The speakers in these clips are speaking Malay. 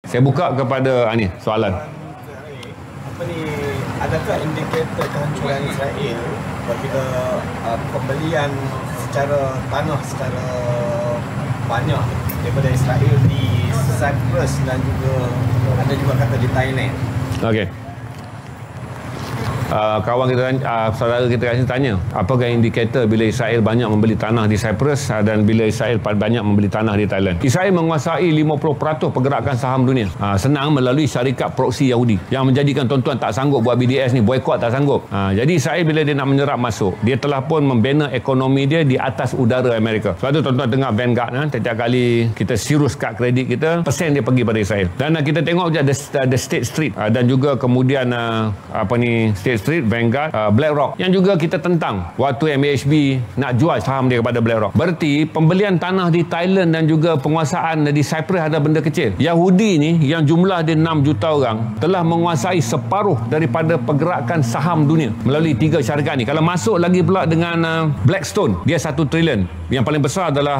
Saya buka kepada ni soalan. Apa ni, adakah indikator kehancuran Israel apabila pembelian secara tanah secara banyak daripada Israel di Cyprus dan juga ada juga kata di Thailand? Okey. Kawan kita, saudara kita kat sini tanya, apakah indikator bila Israel banyak membeli tanah di Cyprus dan bila Israel banyak membeli tanah di Thailand? Israel menguasai 50% pergerakan saham dunia. Senang melalui syarikat proksi Yahudi yang menjadikan tuan-tuan tak sanggup buat BDS ni, boykot tak sanggup. Jadi Israel bila dia nak menyerap masuk, dia telah pun membina ekonomi dia di atas udara Amerika. Sebab tu tuan-tuan dengar Vanguard, setiap kali kita sirus kad kredit kita, persen dia pergi pada Israel. Dan kita tengok je the State Street dan juga kemudian State Street, Vanguard, BlackRock yang juga kita tentang waktu MAHB nak jual saham dia kepada BlackRock. Berarti pembelian tanah di Thailand dan juga penguasaan di Cyprus ada benda kecil. Yahudi ni yang jumlah dia 6 juta orang telah menguasai separuh daripada pergerakan saham dunia melalui 3 syarikat ni. Kalau masuk lagi pula dengan Blackstone, dia 1 trilion. Yang paling besar adalah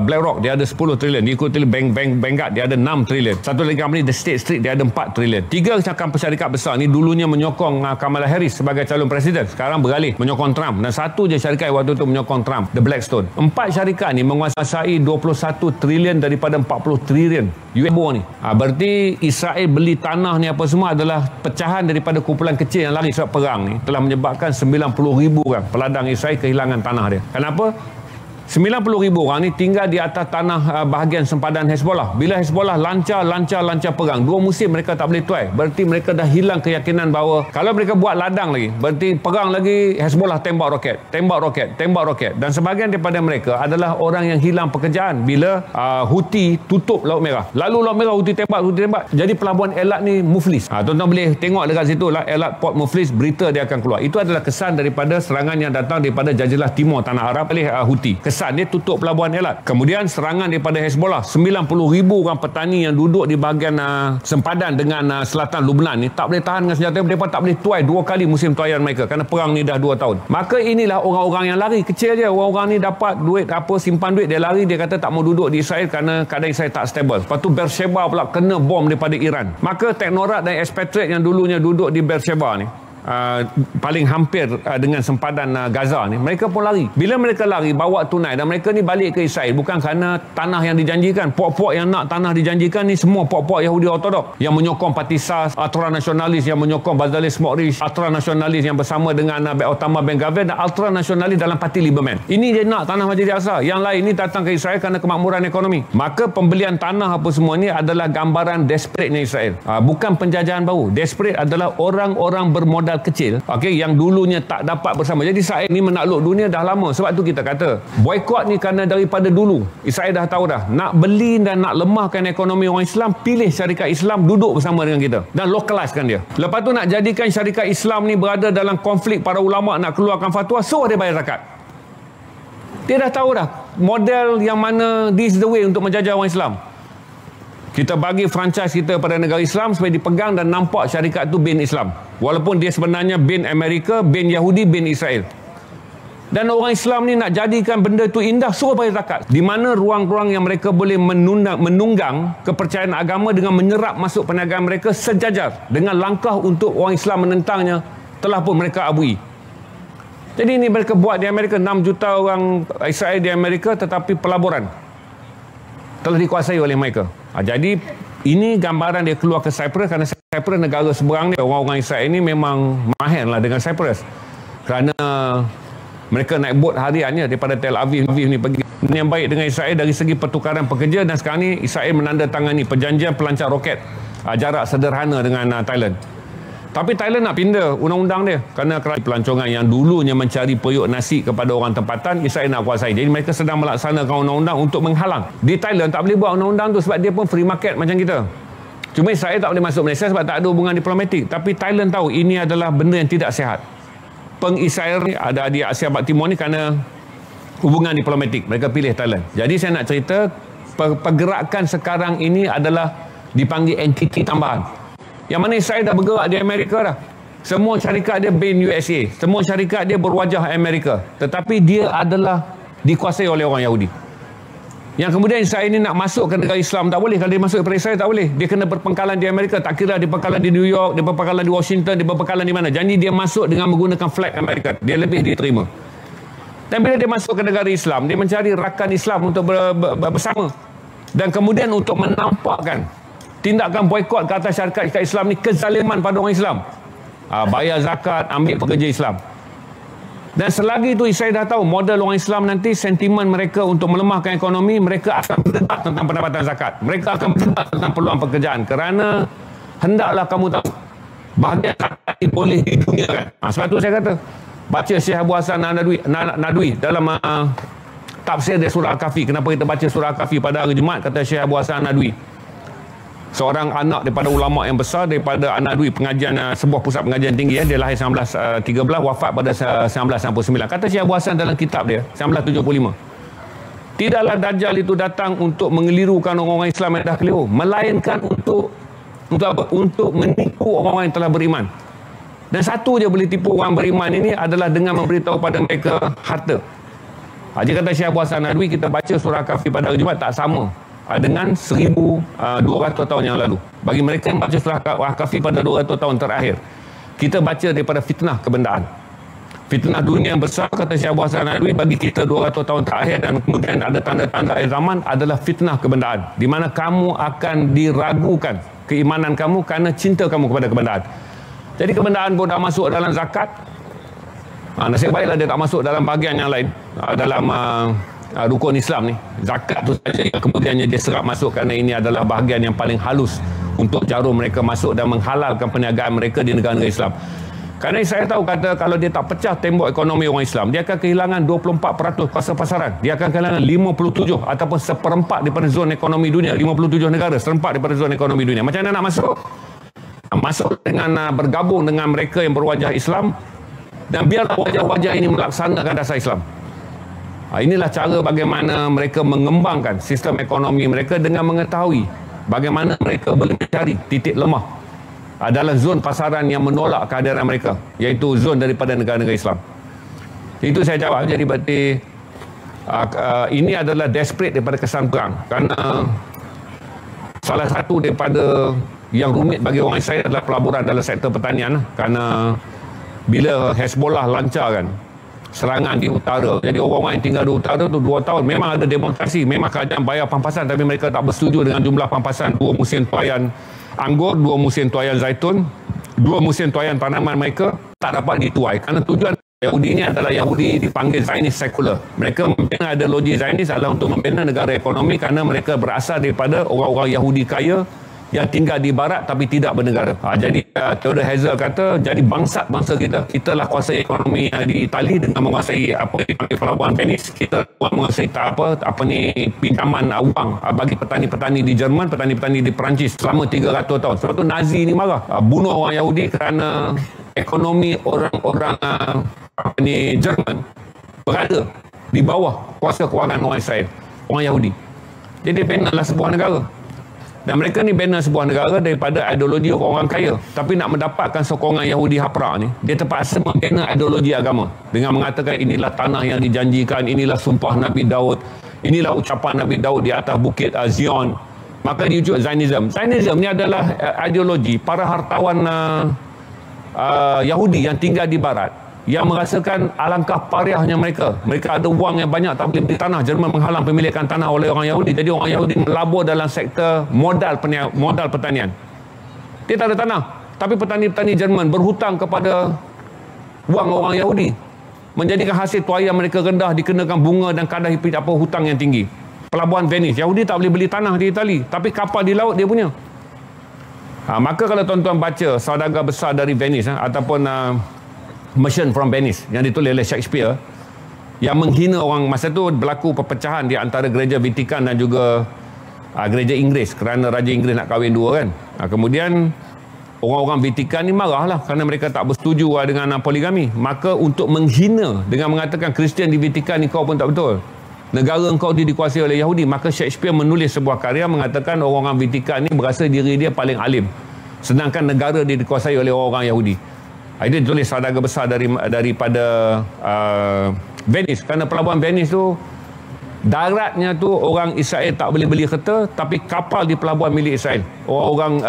BlackRock, dia ada 10 trilion. Diikuti Vanguard, dia ada 6 trilion. Satu lagi company, The State Street, dia ada 4 trilion. 3 syarikat besar ni dulunya menyokong Kamala Harris sebagai calon presiden, sekarang beralih menyokong Trump, dan satu je syarikat waktu tu menyokong Trump, The Blackstone. 4 syarikat ni menguasai 21 trilion daripada 40 trilion US ni. Berarti Israel beli tanah ni apa semua adalah pecahan daripada kumpulan kecil yang lari sebab perang ni telah menyebabkan 90,000 orang peladang Israel kehilangan tanah dia. Kenapa? 90,000 orang ni tinggal di atas tanah bahagian sempadan Hezbollah. Bila Hezbollah lancar perang, 2 musim mereka tak boleh tuai. Berarti mereka dah hilang keyakinan bahawa kalau mereka buat ladang lagi, berarti perang lagi, Hezbollah tembak roket. Dan sebahagian daripada mereka adalah orang yang hilang pekerjaan bila Houthi tutup Laut Merah. Lalu Laut Merah Houthi tembak. Jadi pelabuhan Eilat ni muflis. Tuan-tuan boleh tengok dekat situ lah, Eilat Port muflis, berita dia akan keluar. Itu adalah kesan daripada serangan yang datang daripada Jazirah Timur Tanah Arab oleh Houthi. Dia tutup pelabuhan Eilat. Kemudian serangan daripada Hezbollah, 90,000 orang petani yang duduk di bahagian sempadan dengan selatan Lubnan ni tak boleh tahan dengan senjata. Mereka tak boleh tuai 2 kali musim tuaian mereka kerana perang ni dah 2 tahun. Maka inilah orang-orang yang lari kecil je. Orang-orang ni dapat duit simpan duit, dia lari, dia kata tak mau duduk di Israel kerana keadaan Israel tak stable. Lepas tu Beersheba pula kena bom daripada Iran. Maka teknorat dan expatriate yang dulunya duduk di Beersheba ni, paling hampir dengan sempadan Gaza ni, mereka pun lari. Bila mereka lari bawa tunai, dan mereka ni balik ke Israel bukan kerana tanah yang dijanjikan. Puak-puak yang nak tanah dijanjikan ni semua puak-puak Yahudi Ortodok yang menyokong Parti SAS, ultra nasionalis yang menyokong Bezalel Smotrich, ultra nasionalis yang bersama dengan Otmar Ben Gvir, dan ultra nasionalis dalam Parti Liberman. Ini dia nak tanah Masjid Al-Aqsa. Yang lain ni datang ke Israel kerana kemakmuran ekonomi. Maka pembelian tanah apa semua ni adalah gambaran desperate-nya Israel. Bukan penjajahan baru. Desperate adalah orang-orang bermodal kecil, yang dulunya tak dapat bersama. Jadi Israel ni menakluk dunia dah lama. Sebab tu kita kata boykot ni kerana daripada dulu Israel dah tahu dah nak beli dan nak lemahkan ekonomi orang Islam, pilih syarikat Islam duduk bersama dengan kita dan lokaliskan dia. Lepas tu nak jadikan syarikat Islam ni berada dalam konflik, para ulama nak keluarkan fatwa, suruh dia bayar zakat. Dia dah tahu dah model yang mana this is the way untuk menjajah orang Islam. Kita bagi franchise kita pada negara Islam supaya dipegang dan nampak syarikat tu bin Islam. Walaupun dia sebenarnya bin Amerika, bin Yahudi, bin Israel. Dan orang Islam ni nak jadikan benda tu indah, suruh bayar zakat. Di mana ruang-ruang yang mereka boleh menunggang kepercayaan agama dengan menyerap masuk perniagaan mereka sejajar dengan langkah untuk orang Islam menentangnya, telah pun mereka abui. Jadi ini mereka buat di Amerika, 6 juta orang Israel di Amerika, tetapi pelaburan telah dikuasai oleh mereka. Jadi ini gambaran dia keluar ke Cyprus, kerana Cyprus negara seberang ni, orang-orang Israel ni memang mahir lah dengan Cyprus, kerana mereka naik bot hariannya daripada Tel Aviv ni pergi. Ini yang baik dengan Israel dari segi pertukaran pekerja, dan sekarang ni Israel menandatangani perjanjian pelancar roket jarak sederhana dengan Thailand. Tapi Thailand nak pindah undang-undang dia kerana pelancongan yang dulunya mencari periuk nasi kepada orang tempatan, Israel nak kuasai. Jadi mereka sedang melaksanakan undang-undang untuk menghalang. Di Thailand tak boleh buat undang-undang tu sebab dia pun free market macam kita. Cuma Israel tak boleh masuk Malaysia sebab tak ada hubungan diplomatik. Tapi Thailand tahu ini adalah benda yang tidak sihat. Peng-Israel ni ada di Asia Timur ni kerana hubungan diplomatik. Mereka pilih Thailand. Jadi saya nak cerita pergerakan sekarang ini adalah dipanggil entiti tambahan. Yang mana Israel dah bergerak di Amerika dah. Semua syarikat dia bin USA. Semua syarikat dia berwajah Amerika. Tetapi dia adalah dikuasai oleh orang Yahudi. Yang kemudian Israel ini nak masuk ke negara Islam tak boleh. Kalau dia masuk ke Israel tak boleh. Dia kena berpangkalan di Amerika. Tak kira dia berpangkalan di New York, dia berpangkalan di Washington, dia berpangkalan di mana. Jadi dia masuk dengan menggunakan flag Amerika. Dia lebih diterima. Dan bila dia masuk ke negara Islam, dia mencari rakan Islam untuk bersama. Dan kemudian untuk menampakkan tindakan boikot ke atas syarikat Islam ni kezaliman pada orang Islam. Bayar zakat, ambil pekerja Islam. Dan selagi itu Israel dah tahu model orang Islam nanti, sentimen mereka untuk melemahkan ekonomi, mereka akan berdebat tentang pendapatan zakat. Mereka akan berdebat tentang peluang pekerjaan. Kerana hendaklah kamu tahu bahagian zakat ini boleh diduniakan. Sebab itu saya kata, baca Syekh Abu Hassan Nadwi dalam tafsir dia surah Al-Kahfi. Kenapa kita baca surah Al-Kahfi pada hari Jumaat? Kata Syekh Abu Hassan Nadwi, seorang anak daripada ulama yang besar, daripada An-Nadwi, pengajian sebuah pusat pengajian tinggi. Dia lahir 1913, wafat pada 1999. Kata Syekh Abu Hassan dalam kitab dia 1975, tidaklah Dajjal itu datang untuk mengelirukan orang-orang Islam yang dah keliru, melainkan untuk apa? Untuk menipu orang-orang yang telah beriman. Dan satu je boleh tipu orang beriman ini adalah dengan memberitahu pada mereka harta. Dia kata Syekh Abu Hassan Nadwi, kita baca surah Kahfi pada hari Jumaat tak sama dengan 1,200 tahun yang lalu. Bagi mereka yang baca surah Kahfi pada 200 tahun terakhir, kita baca daripada fitnah kebendaan. Fitnah dunia yang besar, kata Syekh Abu Hassan Nadwi, bagi kita 200 tahun terakhir dan kemudian ada tanda-tanda akhir zaman adalah fitnah kebendaan, di mana kamu akan diragukan keimanan kamu kerana cinta kamu kepada kebendaan. Jadi kebendaan pun dah masuk dalam zakat. Nasib baiklah dia tak masuk dalam bahagian yang lain, dalam rukun Islam ni. Zakat tu saja yang kemudiannya dia serap masuk, kerana ini adalah bahagian yang paling halus untuk jarum mereka masuk dan menghalalkan perniagaan mereka di negara-negara Islam. Kerana saya tahu, kata kalau dia tak pecah tembok ekonomi orang Islam, dia akan kehilangan 24% kuasa pasaran. Dia akan kehilangan 57 ataupun seperempat daripada zon ekonomi dunia. 57 negara, seperempat daripada zon ekonomi dunia. Macam mana nak masuk? Masuk dengan bergabung dengan mereka yang berwajah Islam, dan biarlah wajah-wajah ini melaksanakan dasar Islam. Inilah cara bagaimana mereka mengembangkan sistem ekonomi mereka dengan mengetahui bagaimana mereka boleh mencari titik lemah dalam zon pasaran yang menolak kehadiran mereka, iaitu zon daripada negara-negara Islam. Itu saya jawab. Jadi berarti ini adalah desperate daripada kesan perang, kerana salah satu daripada yang rumit bagi orang Israel adalah pelaburan dalam sektor pertanian. Kerana bila Hezbollah lancarkan serangan di utara, jadi orang-orang yang tinggal di utara tu 2 tahun memang ada demonstrasi, memang kerajaan bayar pampasan, tapi mereka tak bersetuju dengan jumlah pampasan 2 musim tuaian anggur, 2 musim tuaian zaitun, 2 musim tuaian tanaman mereka tak dapat dituai. Kerana tujuan Yahudi ini adalah Yahudi dipanggil Zionis sekular. Mereka membina ideologi Zionis adalah untuk membina negara ekonomi, kerana mereka berasal daripada orang-orang Yahudi kaya yang tinggal di barat tapi tidak bernegara. Jadi Theodor Herzl kata, jadi bangsa kita lah kuasai ekonomi di Itali dengan menguasai apa yang dipanggil pelabuhan Venice. Kita menguasai pinjaman wang bagi petani-petani di Jerman, petani-petani di Perancis selama 300 tahun. Sebab tu Nazi ni marah, bunuh orang Yahudi kerana ekonomi orang-orang Jerman berada di bawah kuasa kewangan orang Israel, orang Yahudi. Jadi benalah sebuah negara. Dan mereka ni bina sebuah negara daripada ideologi orang kaya. Tapi nak mendapatkan sokongan Yahudi haprak ni, dia terpaksa membina ideologi agama dengan mengatakan inilah tanah yang dijanjikan, inilah sumpah Nabi Daud, inilah ucapan Nabi Daud di atas bukit Zion. Maka diwujud Zionism. Zionism ni adalah ideologi para hartawan Yahudi yang tinggal di barat, yang merasakan alangkah pariahnya mereka. Mereka ada wang yang banyak, tak boleh beli tanah. Jerman menghalang pemilikan tanah oleh orang Yahudi. Jadi orang Yahudi melabur dalam sektor modal pertanian. Dia tak ada tanah, tapi petani-petani Jerman berhutang kepada wang orang Yahudi, menjadikan hasil tuaian mereka rendah, dikenakan bunga dan kadar hutang yang tinggi. Pelabuhan Venice, Yahudi tak boleh beli tanah di Itali, tapi kapal di laut dia punya. Maka kalau tuan-tuan baca Saudagar Besar dari Venice ataupun Merchant from Venice yang ditulis oleh Shakespeare, yang menghina orang, masa tu berlaku perpecahan di antara gereja Vatikan dan juga gereja Inggeris, kerana Raja Inggeris nak kahwin 2 kan. Kemudian orang-orang Vatikan ni marahlah kerana mereka tak bersetuju dengan poligami. Maka untuk menghina dengan mengatakan Kristian di Vatikan ni kau pun tak betul, negara engkau dikuasai oleh Yahudi, maka Shakespeare menulis sebuah karya mengatakan orang-orang Vatikan ni berasa diri dia paling alim, sedangkan negara dia dikuasai oleh orang-orang Yahudi. Dia tulis Saudagar Besar daripada Venice, kerana pelabuhan Venice tu Daratnya tu orang Israel tak boleh beli kereta, tapi kapal di pelabuhan milik Israel. Orang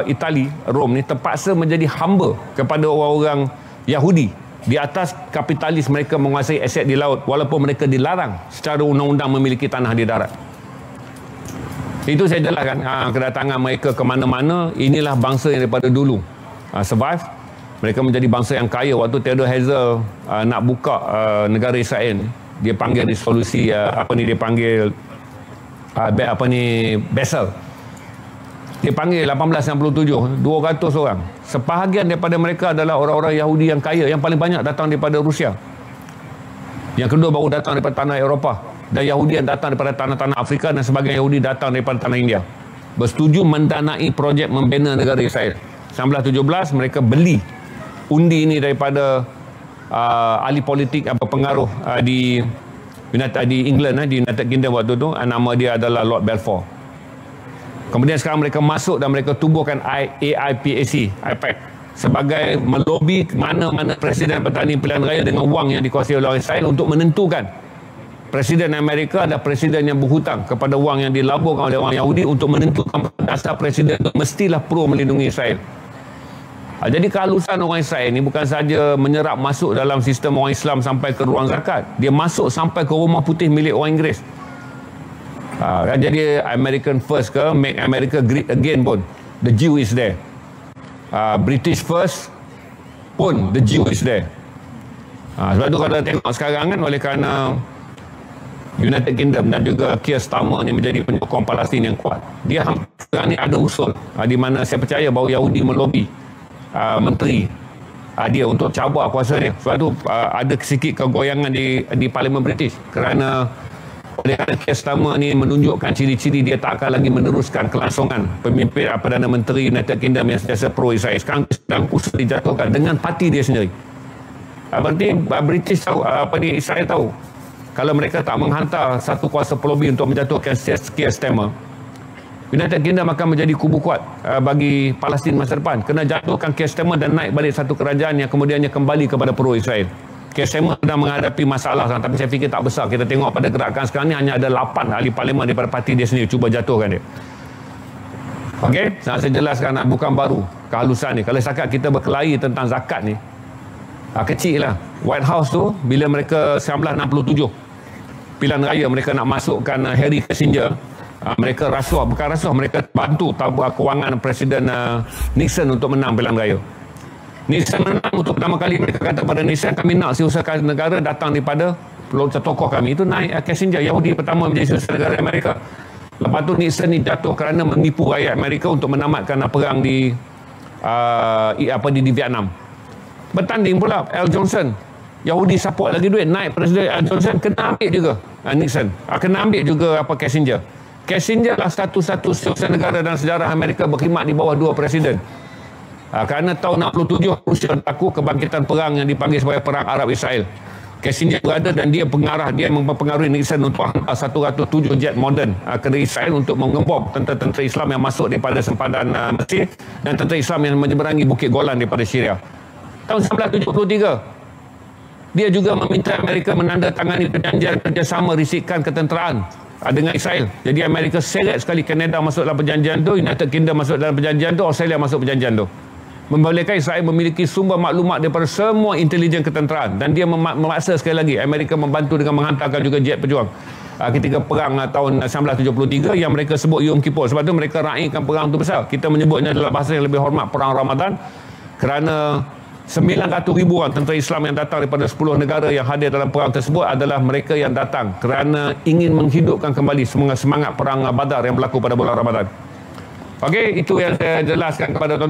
Itali, Rom ni terpaksa menjadi hamba kepada orang-orang Yahudi di atas kapitalis mereka menguasai aset di laut, walaupun mereka dilarang secara undang-undang memiliki tanah di darat. Itu saya jelaskan, kedatangan mereka ke mana-mana. Inilah bangsa yang daripada dulu survive. Mereka menjadi bangsa yang kaya. Waktu Theodore Herzl nak buka negara Israel, dia panggil resolusi dia panggil Basel. Dia panggil 1867, 200 orang. Sebahagian daripada mereka adalah orang-orang Yahudi yang kaya, yang paling banyak datang daripada Rusia. Yang kedua baru datang daripada tanah Eropah, dan Yahudi yang datang daripada tanah-tanah Afrika, dan sebagian Yahudi datang daripada tanah India. Bersetuju mendanai projek membina negara Israel. 1917 mereka beli undi ini daripada ahli politik pengaruh di England, di United Kingdom waktu tu. Nama dia adalah Lord Balfour. Kemudian sekarang mereka masuk dan mereka tubuhkan AIPAC sebagai melobi mana-mana presiden bertanding pilihan raya dengan wang yang dikuasai oleh Israel untuk menentukan presiden Amerika adalah presiden yang berhutang kepada wang yang dilaburkan oleh orang Yahudi, untuk menentukan dasar presiden itu mestilah pro melindungi Israel. Jadi kehalusan orang Israel ni bukan saja menyerap masuk dalam sistem orang Islam sampai ke ruang zakat, dia masuk sampai ke rumah putih milik orang Inggeris. Jadi American first ke, make America great again pun, the Jew is there. British first pun, the Jew is there. Sebab tu kalau tengok sekarang kan, oleh kerana United Kingdom dan juga Keir Starmer ni menjadi penyokong Palestin yang kuat, dia sekarang ni ada usul di mana saya percaya bahawa Yahudi melobi menteri dia untuk cabar kuasa dia. Sebab tu ada sedikit kegoyangan di Parlimen British, kerana oleh kerana Keir Starmer ni menunjukkan ciri-ciri dia tak akan lagi meneruskan kelangsungan pemimpin Perdana Menteri United Kingdom yang sentiasa pro-Israel. Sekarang sedang usaha dijatuhkan dengan parti dia sendiri. Berarti British tahu, Israel tahu, kalau mereka tak menghantar satu kuasa pelobi untuk menjatuhkan Keir Starmer, United Kingdom akan menjadi kubu kuat bagi Palestin masa depan. Kena jatuhkan Keir Starmer dan naik balik satu kerajaan yang kemudiannya kembali kepada pro-Israel. Keir Starmer sedang menghadapi masalah, tapi saya fikir tak besar. Kita tengok pada gerakan sekarang ni hanya ada 8 ahli parlimen daripada parti dia sendiri cuba jatuhkan dia. Okey, saya jelaskan bukan baru kehalusan ni. Kalau setakat kita berkelahi tentang zakat ni, kecil lah. White House tu bila mereka 1967 pilihan raya, mereka nak masukkan Harry Kissinger, mereka rasuah, bukan rasuah, mereka bantu tabur kewangan Presiden Nixon untuk menang pilihan raya. Nixon menang untuk pertama kali. Mereka kata pada Nixon, kami nak siusaha negara datang daripada tokoh kami. Itu naik Kissinger, Yahudi pertama menjadi siusaha negara Amerika. Lepas tu Nixon ni jatuh kerana menipu rakyat Amerika untuk menamatkan perang di Vietnam. Bertanding pula Al Johnson, Yahudi support lagi duit, naik Presiden Al Johnson, kena ambil juga Nixon, kena ambil juga Kissinger. Kissinger lah satu-satu siusaha negara dalam sejarah Amerika berkhidmat di bawah dua presiden. Kerana tahun 67 Rusia berlaku kebangkitan perang yang dipanggil sebagai Perang Arab Israel. Kissinger berada dan dia mempengaruhi Nixon untuk hantar 107 jet modern ke Israel untuk mengebom tentera-tentera Islam yang masuk daripada sempadan Mesir dan tentera Islam yang menyeberangi Bukit Golan daripada Syria. Tahun 1973 dia juga meminta Amerika menandatangani perjanjian kerjasama risikan ketenteraan dengan Israel. Jadi Amerika seret sekali Kanada masuk dalam perjanjian tu, United Kingdom masuk dalam perjanjian tu, Australia masuk perjanjian tu. Membolehkan Israel memiliki sumber maklumat daripada semua intelijen ketenteraan, dan dia memaksa sekali lagi Amerika membantu dengan menghantarkan juga jet pejuang ketika perang tahun 1973 yang mereka sebut Yom Kippur. Sebab tu mereka raikan perang tu besar. Kita menyebutnya dalam bahasa yang lebih hormat Perang Ramadan, kerana 900,000 orang tentera Islam yang datang daripada 10 negara yang hadir dalam perang tersebut adalah mereka yang datang kerana ingin menghidupkan kembali semangat perang Badar yang berlaku pada bulan Ramadan. Okey, itu yang saya jelaskan kepada tuan-tuan.